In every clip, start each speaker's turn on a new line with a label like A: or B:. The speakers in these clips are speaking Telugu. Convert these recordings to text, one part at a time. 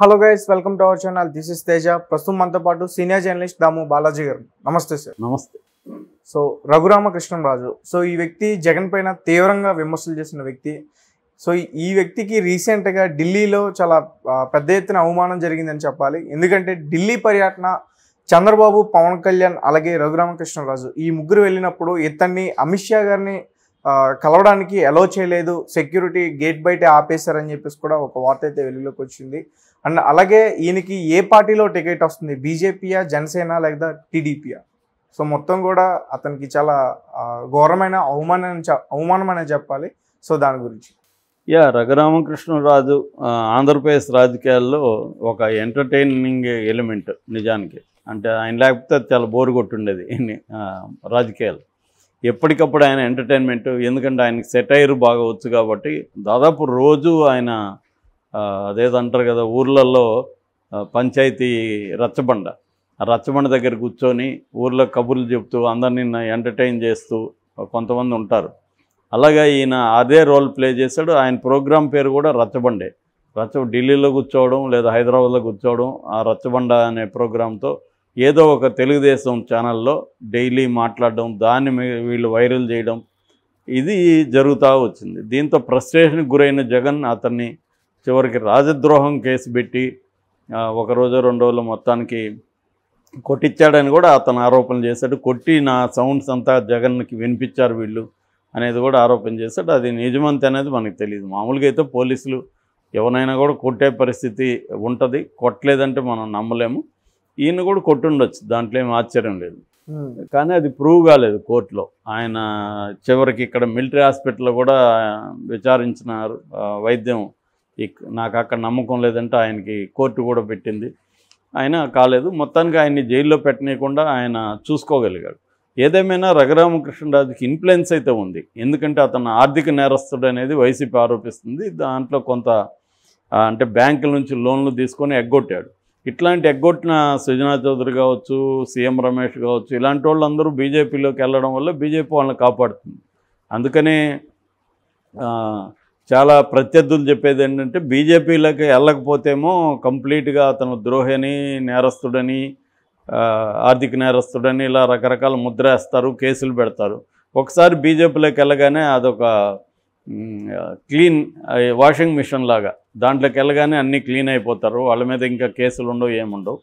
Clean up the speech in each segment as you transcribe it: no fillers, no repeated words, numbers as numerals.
A: Hello guys, welcome to our channel. This is Teja. ప్రస్తుతం మనతో పాటు సీనియర్ జర్నలిస్ట్ దాము బాలాజీ గారు. నమస్తే సార్.
B: నమస్తే.
A: సో రఘురామకృష్ణరాజు, సో ఈ వ్యక్తి జగన్ పైన తీవ్రంగా విమర్శలు చేసిన వ్యక్తి. సో ఈ వ్యక్తికి రీసెంట్గా ఢిల్లీలో చాలా పెద్ద ఎత్తున అవమానం జరిగిందని చెప్పాలి. ఎందుకంటే ఢిల్లీ పర్యటన చంద్రబాబు, పవన్ కళ్యాణ్ అలాగే రఘురామకృష్ణరాజు ఈ ముగ్గురు వెళ్ళినప్పుడు ఇతన్ని అమిత్ షా గారిని కలవడానికి అలో చేయలేదు, సెక్యూరిటీ గేట్ బయట ఆపేశారని చెప్పేసి కూడా ఒక వార్త అయితే వెలుగులోకి వచ్చింది. అండ్ అలాగే ఈయనకి ఏ పార్టీలో టికెట్ వస్తుంది, బీజేపీయా, జనసేన లేదా టీడీపీయా? సో మొత్తం కూడా అతనికి చాలా ఘోరమైన అవమానం అనే చెప్పాలి. సో దాని గురించి
B: రఘురామకృష్ణరాజు ఆంధ్రప్రదేశ్ రాజకీయాల్లో ఒక ఎంటర్టైనింగ్ ఎలిమెంట్. నిజానికి అంటే ఆయన లేకపోతే చాలా బోరు కొట్టుండేది రాజకీయాలు. ఎప్పటికప్పుడు ఆయన ఎంటర్టైన్మెంట్, ఎందుకంటే ఆయనకి సెటైర్ బాగా వచ్చు కాబట్టి దాదాపు రోజు ఆయన అదేదంటారు కదా ఊర్లలో పంచాయతీ రచ్చబండ, ఆ రచ్చబండ దగ్గర కూర్చొని ఊర్లో కబుర్లు చెప్తూ అందరినీ ఎంటర్టైన్ చేస్తూ కొంతమంది ఉంటారు. అలాగా ఈయన అదే రోల్ ప్లే చేశాడు. ఆయన ప్రోగ్రాం పేరు కూడా రచ్చబండే. ఢిల్లీలో కూర్చోవడం లేదా హైదరాబాద్లో కూర్చోవడం, ఆ రచ్చబండ అనే ప్రోగ్రాంతో ఏదో ఒక తెలుగుదేశం ఛానల్లో డైలీ మాట్లాడడం, దాన్ని వీళ్ళు వైరల్ చేయడం, ఇది జరుగుతూ వచ్చింది. దీంతో ఫ్రస్ట్రేషన్కి గురైన జగన్ అతన్ని చివరికి రాజద్రోహం కేసు పెట్టి ఒకరోజు 2 రోజులు మొత్తానికి కొట్టించాడని కూడా అతను ఆరోపణ చేశాడు. కొట్టి నా సౌండ్స్ అంతా జగన్కి వినిపించారు వీళ్ళు అనేది కూడా ఆరోపణ చేశాడు. అది నిజమంతే అనేది మనకు తెలియదు. మామూలుగా అయితే పోలీసులు ఎవరైనా కూడా కొట్టే పరిస్థితి ఉంటుంది, కొట్టలేదంటే మనం నమ్మలేము. ఈయన కూడా కొట్టుండొచ్చు, దాంట్లో ఏం ఆశ్చర్యం లేదు. కానీ అది ప్రూవ్ కాలేదు కోర్టులో. ఆయన చివరికి ఇక్కడ మిలిటరీ హాస్పిటల్లో కూడా విచారించిన వైద్యం నాకు అక్కడ నమ్మకం లేదంటే ఆయనకి కోర్టు కూడా పెట్టింది, ఆయన కాలేదు. మొత్తానికి ఆయన్ని జైల్లో పెట్టనీయకుండా ఆయన చూసుకోగలిగాడు. ఏదేమైనా రఘురామకృష్ణరాజుకి ఇన్ఫ్లుయెన్స్ అయితే ఉంది. ఎందుకంటే అతను ఆర్థిక నేరస్తుడు అనేది వైసీపీ ఆరోపిస్తుంది. దాంట్లో కొంత అంటే బ్యాంకుల నుంచి లోన్లు తీసుకొని ఎగ్గొట్టాడు. ఇట్లాంటి ఎగ్గొట్టిన సుజనా చౌదరి కావచ్చు, సీఎం రమేష్ కావచ్చు, ఇలాంటి వాళ్ళందరూ బీజేపీలోకి వెళ్ళడం వల్ల బీజేపీ వాళ్ళని కాపాడుతుంది. అందుకనే చాలా ప్రత్యర్థులు చెప్పేది ఏంటంటే బీజేపీలోకి వెళ్ళకపోతేమో కంప్లీట్గా అతను ద్రోహిని, నేరస్తుడని, ఆర్థిక నేరస్తుడని ఇలా రకరకాల ముద్ర వేస్తారు, కేసులు పెడతారు. ఒకసారి బీజేపీలోకి వెళ్ళగానే అదొక క్లీన్ వాషింగ్ మిషన్ లాగా, దాంట్లోకి వెళ్ళగానే అన్నీ క్లీన్ అయిపోతారు, వాళ్ళ మీద ఇంకా కేసులు ఉండవు, ఏముండవు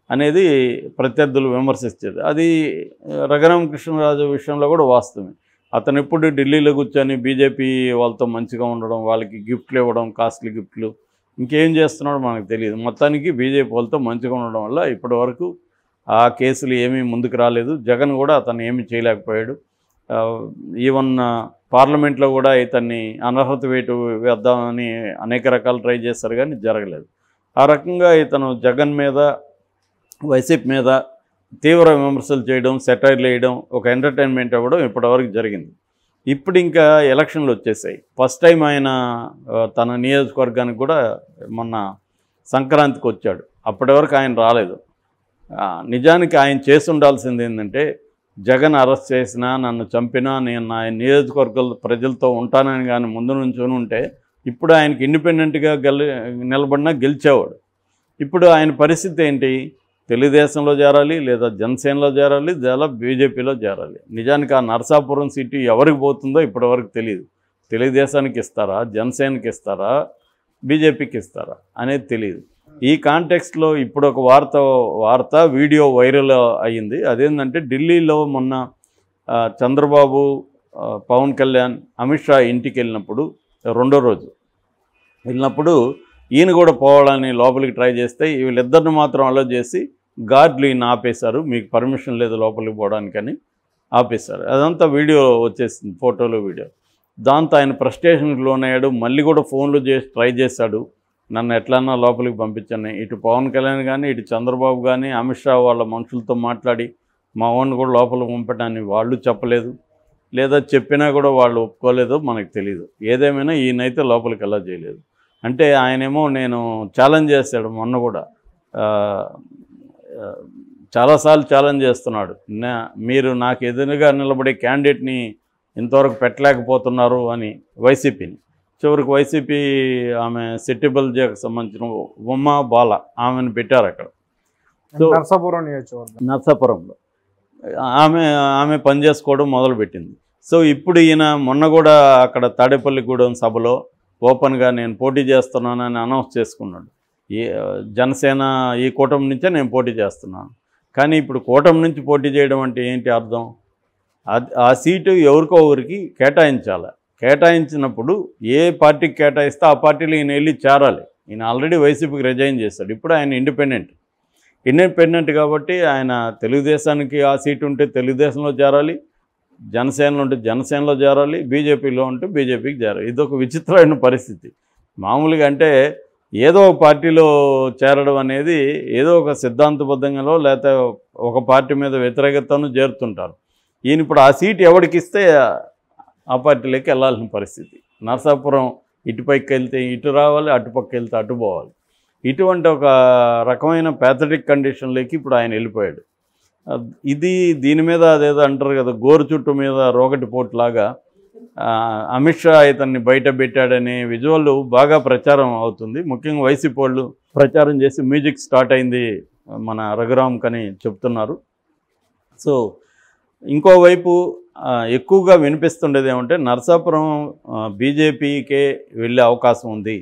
B: అనేది ప్రత్యర్థులు విమర్శించేది. అది రఘురామకృష్ణరాజు విషయంలో కూడా వాస్తవమే. అతను ఎప్పుడు ఢిల్లీలో కూర్చొని బీజేపీ వాళ్ళతో మంచిగా ఉండడం, వాళ్ళకి గిఫ్ట్లు ఇవ్వడం, కాస్ట్లీ గిఫ్ట్లు, ఇంకేం చేస్తున్నాడో మనకు తెలియదు. మొత్తానికి బీజేపీ వాళ్ళతో మంచిగా ఉండడం వల్ల ఇప్పటి వరకు ఆ కేసులు ఏమీ ముందుకు రాలేదు. జగన్ కూడా అతను ఏమీ చేయలేకపోయాడు. ఈవెన్ పార్లమెంట్లో కూడా ఇతన్ని అనర్హత వేటు వేద్దామని అనేక రకాలు ట్రై చేస్తారు, కానీ జరగలేదు. ఆ రకంగా ఇతను జగన్ మీద, వైసీపీ మీద తీవ్ర విమర్శలు చేయడం, సెటైర్లు వేయడం, ఒక ఎంటర్టైన్మెంట్ అవ్వడం ఇప్పటివరకు జరిగింది. ఇప్పుడు ఇంకా ఎలక్షన్లు వచ్చేసాయి. ఫస్ట్ టైం ఆయన తన నియోజకవర్గానికి కూడా మొన్న సంక్రాంతికి వచ్చాడు. అప్పటి వరకు ఆయన రాలేదు. నిజానికి ఆయన చేసి ఉండాల్సింది ఏంటంటే, జగన్ అరెస్ట్ చేసినా, నన్ను చంపినా నేను నా నియోజకవర్గాల ప్రజలతో ఉంటానని కానీ ముందు నుంచొని ఉంటే ఇప్పుడు ఆయనకి ఇండిపెండెంట్గా నిలబడినా గెలిచేవాడు. ఇప్పుడు ఆయన పరిస్థితి ఏంటి? తెలుగుదేశంలో చేరాలి, లేదా జనసేనలో చేరాలి, లేదా బీజేపీలో చేరాలి. నిజానికి ఆ నరసాపురం సీటు ఎవరికి పోతుందో ఇప్పటివరకు తెలియదు. తెలుగుదేశానికి ఇస్తారా, జనసేనకి ఇస్తారా, బీజేపీకి ఇస్తారా అనేది తెలియదు. ఈ కాంటెక్స్ట్లో ఇప్పుడు ఒక వార్త వీడియో వైరల్ అయ్యింది. అదేంటంటే ఢిల్లీలో మొన్న చంద్రబాబు, పవన్ కళ్యాణ్, అమిత్ షా ఇంటికి వెళ్ళినప్పుడు, 2వ రోజు వెళ్ళినప్పుడు ఈయన కూడా పోవాలని లోపలికి ట్రై చేస్తే వీళ్ళిద్దరిని మాత్రం అలో చేసి గార్డులు ఈయన ఆపేశారు. మీకు పర్మిషన్ లేదు లోపలికి పోవడానికని ఆపేశారు. అదంతా వీడియో వచ్చేసింది, ఫోటోలు, వీడియో. దాంతో ఆయన ఫ్రస్ట్రేషన్కి లోనయ్యాడు. మళ్ళీ కూడా ఫోన్లు చేసి ట్రై చేశాడు, నన్ను ఎట్లన్నా లోపలికి పంపించాను. ఇటు పవన్ కళ్యాణ్ కానీ, ఇటు చంద్రబాబు కానీ, అమిత్ షా వాళ్ళ మనుషులతో మాట్లాడి మా వాడిని కూడా లోపలికి పంపడాన్ని వాళ్ళు చెప్పలేదు, లేదా చెప్పినా కూడా వాళ్ళు ఒప్పుకోలేదో మనకు తెలియదు. ఏదేమైనా ఈయనైతే లోపలికి ఎలా చేయలేదు. అంటే ఆయనేమో నేను ఛాలెంజ్ చేశాడు, మొన్న కూడా చాలాసార్లు ఛాలెంజ్ చేస్తున్నాడు, మీరు నాకు ఎదురుగా నిలబడే క్యాండిడేట్ని ఇంతవరకు పెట్టలేకపోతున్నారు అని వైసీపీని. చివరికి వైసీపీ ఆమె సెట్టిబల్జాకు సంబంధించిన ఉమా బాల ఆమెను పెట్టారు అక్కడ. సో
A: నర్సాపురం నియోజకవర్గం
B: నర్సాపురంలో ఆమె ఆమె పనిచేసుకోవడం మొదలుపెట్టింది. సో ఇప్పుడు ఈయన మొన్న కూడా అక్కడ తాడేపల్లిగూడెం సభలో ఓపెన్గా నేను పోటీ చేస్తున్నానని అనౌన్స్ చేసుకున్నాడు. ఈ జనసేన ఈ కూటమి నుంచే నేను పోటీ చేస్తున్నాను. కానీ ఇప్పుడు కూటమి నుంచి పోటీ చేయడం అంటే ఏంటి అర్థం? ఆ సీటు ఎవరికో ఒకరికి కేటాయించాలి. కేటాయించినప్పుడు ఏ పార్టీకి కేటాయిస్తే ఆ పార్టీలో ఈయన వెళ్ళి చేరాలి. ఈయన ఆల్రెడీ వైసీపీకి రిజైన్ చేశాడు. ఇప్పుడు ఆయన ఇండిపెండెంట్ కాబట్టి ఆయన తెలుగుదేశానికి ఆ సీటు ఉంటే తెలుగుదేశంలో చేరాలి, జనసేనలో ఉంటే జనసేనలో చేరాలి, బీజేపీలో ఉంటే బీజేపీకి చేరాలి. ఇదొక విచిత్రమైన పరిస్థితి. మామూలుగా అంటే ఏదో ఒక పార్టీలో చేరడం అనేది ఏదో ఒక సిద్ధాంతబద్ధంగాలో లేకపోతే ఒక పార్టీ మీద వ్యతిరేకతను చేరుతుంటారు. ఈయన ఇప్పుడు ఆ సీటు ఎవరికి ఇస్తే ఆ పార్టీలోకి వెళ్ళాల్సిన పరిస్థితి. నరసాపురం ఇటుపైకి వెళ్తే ఇటు రావాలి, అటుపక్క వెళ్తే అటు పోవాలి. ఇటువంటి ఒక రకమైన ప్యాథటిక్ కండిషన్లోకి ఇప్పుడు ఆయన వెళ్ళిపోయాడు. దీని మీద అదేదో అంటారు కదా, గోరు చుట్టు మీద రోగటి పోట్లాగా అమిత్ షా ఇతన్ని బయట పెట్టాడనే విజువల్ బాగా ప్రచారం అవుతుంది. ముఖ్యంగా వైసీపీ వాళ్ళు ప్రచారం చేసి మ్యూజిక్ స్టార్ట్ అయింది మన రఘురామ్కని చెప్తున్నారు. సో ఇంకోవైపు ఎక్కువగా వినిపిస్తుండేది ఏమంటే నరసాపురం బీజేపీకే వెళ్ళే అవకాశం ఉంది.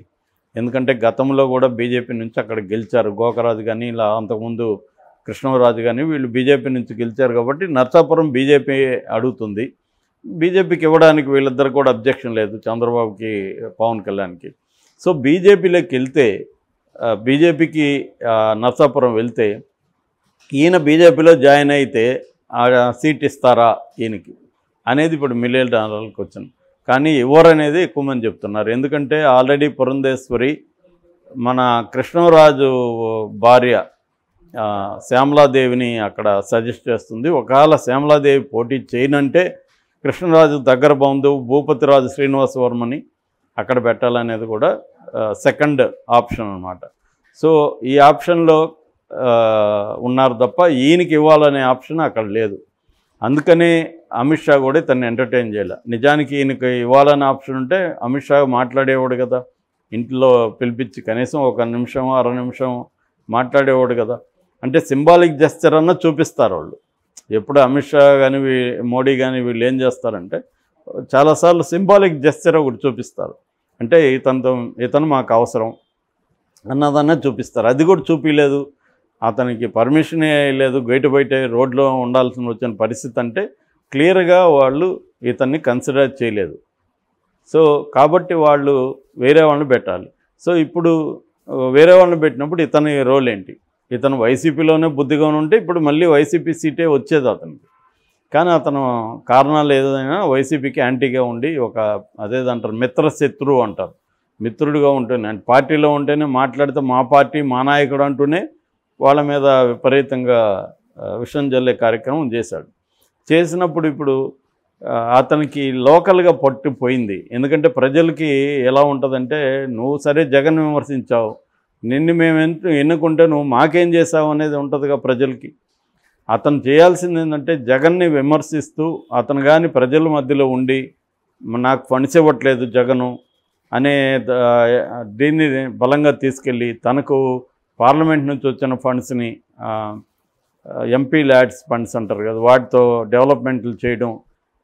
B: ఎందుకంటే గతంలో కూడా బీజేపీ నుంచి అక్కడ గెలిచారు. గోకరాజు కానీ ఇలా అంతకుముందు కృష్ణరాజు కానీ వీళ్ళు బీజేపీ నుంచి గెలిచారు కాబట్టి నరసాపురం బీజేపీ అడుగుతుంది. బీజేపీకి ఇవ్వడానికి వీళ్ళిద్దరు కూడా అబ్జెక్షన్ లేదు, చంద్రబాబుకి పవన్ కళ్యాణ్కి. సో బీజేపీలోకి వెళ్తే బీజేపీకి నరసాపురం వెళ్తే ఈయన బీజేపీలో జాయిన్ అయితే ఆ సీట్ ఇస్తారా ఈయనకి అనేది ఇప్పుడు $1,000,000 వచ్చింది. కానీ ఇవ్వరనేది ఎక్కువ మంది చెప్తున్నారు. ఎందుకంటే ఆల్రెడీ పురంధేశ్వరి మన కృష్ణరాజు భార్య శ్యామలాదేవిని అక్కడ సజెస్ట్ చేస్తుంది. ఒకవేళ శ్యామలాదేవి పోటీ చేయనంటే కృష్ణరాజు దగ్గర బంధువు భూపతిరాజు శ్రీనివాసవర్మని అక్కడ పెట్టాలనేది కూడా సెకండ్ ఆప్షన్ అన్నమాట. సో ఈ ఆప్షన్లో ఉన్నారు తప్ప ఈయనకి ఇవ్వాలనే ఆప్షన్ అక్కడ లేదు. అందుకనే అమిత్ షా కూడా తను ఎంటర్టైన్ చేయాలి. నిజానికి ఈయనకి ఇవ్వాలనే ఆప్షన్ ఉంటే అమిత్ షా మాట్లాడేవాడు కదా, ఇంట్లో పిలిపించి కనీసం 1 నిమిషం 1/2 నిమిషం మాట్లాడేవాడు కదా. అంటే సింబాలిక్ జెస్చర్ అన్న చూపిస్తారు వాళ్ళు. ఎప్పుడు అమిత్ షా కానీ మోడీ కానీ వీళ్ళు ఏం చేస్తారంటే చాలాసార్లు సింబాలిక్ జెస్చర్ ఒకటి చూపిస్తారు. అంటే ఇతను మాకు అవసరం అన్నదన్నా చూపిస్తారు. అది కూడా చూపించలేదు, అతనికి పర్మిషనే లేదు, బయట రోడ్లో వచ్చిన పరిస్థితి అంటే క్లియర్గా వాళ్ళు ఇతన్ని కన్సిడర్ చేయలేదు. సో కాబట్టి వాళ్ళు వేరే వాళ్ళని పెట్టాలి. సో ఇప్పుడు వేరే వాళ్ళని పెట్టినప్పుడు ఇతని రోల్ ఏంటి? ఇతను వైసీపీలోనే బుద్ధిగా ఉంటే ఇప్పుడు మళ్ళీ వైసీపీ సీటే వచ్చేది అతనికి. కానీ అతను కారణాలు ఏదైనా వైసీపీకి యాంటీగా ఉండి అదేదంటారు మిత్రశత్రువు అంటారు, మిత్రుడిగా ఉంటేనే అంటే పార్టీలో ఉంటేనే మాట్లాడితే మా పార్టీ మా నాయకుడు అంటూనే వాళ్ళ మీద విపరీతంగా విషం జల్లే కార్యక్రమం చేసినప్పుడు ఇప్పుడు అతనికి లోకల్గా పట్టుపోయింది. ఎందుకంటే ప్రజలకి ఎలా ఉంటుందంటే నువ్వు సరే జగన్ విమర్శించావు, నిన్ను మేము ఎన్నుకుంటే నువ్వు మాకేం చేసావు అనేది ఉంటుందిగా ప్రజలకి. అతను చేయాల్సింది ఏంటంటే జగన్ని విమర్శిస్తూ అతను కానీ ప్రజల మధ్యలో ఉండి నాకు ఫండ్స్ ఇవ్వట్లేదు జగను అనే దీన్ని బలంగా తీసుకెళ్ళి తనకు పార్లమెంట్ నుంచి వచ్చిన ఫండ్స్ని ఎంపీ ల్యాడ్స్ ఫండ్స్ అంటారు కదా, వాటితో డెవలప్మెంట్లు చేయడం,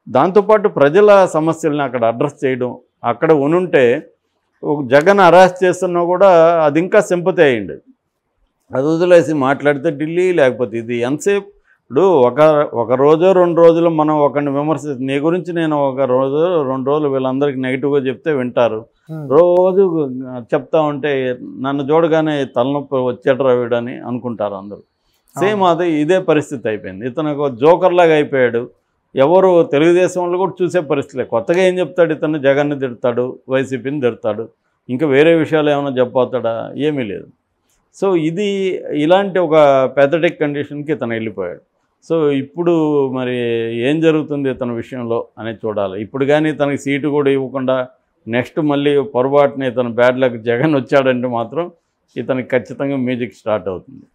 B: దాంతోపాటు ప్రజల సమస్యలను అక్కడ అడ్రస్ చేయడం. అక్కడ ఉనుంటే జగన్ అరెస్ట్ చేస్తున్నా కూడా అది ఇంకా సింపతి అయ్యింది. అది వదిలేసి మాట్లాడితే ఢిల్లీ లేకపోతే ఇది ఎంతసేపు. ఇప్పుడు ఒక రోజో 2 రోజులు మనం ఒకరిని విమర్శిస్తే నీ గురించి నేను 1 రోజు 2 రోజులు వీళ్ళందరికీ నెగిటివ్గా చెప్తే వింటారు. రోజు చెప్తా ఉంటే నన్ను చూడగానే తలనొప్పి వచ్చేటరా వీడని అనుకుంటారు అందరూ. సేమ్ ఇదే పరిస్థితి అయిపోయింది. ఇతను ఒక జోకర్లాగా అయిపోయాడు. ఎవరు తెలుగుదేశం వాళ్ళు కూడా చూసే పరిస్థితి. కొత్తగా ఏం చెప్తాడు? ఇతను జగన్ని తిడతాడు, వైసీపీని తిడతాడు, ఇంకా వేరే విషయాలు ఏమైనా చెప్పవుతాడా? ఏమీ లేదు. సో ఇలాంటి ఒక పెథటిక్ కండిషన్కి ఇతను వెళ్ళిపోయాడు. సో ఇప్పుడు మరి ఏం జరుగుతుంది ఇతని విషయంలో అనేది చూడాలి. ఇప్పుడు కానీ తనకి సీటు కూడా ఇవ్వకుండా నెక్స్ట్ మళ్ళీ పొరపాటున ఇతను బ్యాడ్ లక్ జగన్ వచ్చాడంటే మాత్రం ఇతనికి ఖచ్చితంగా మ్యూజిక్ స్టార్ట్ అవుతుంది.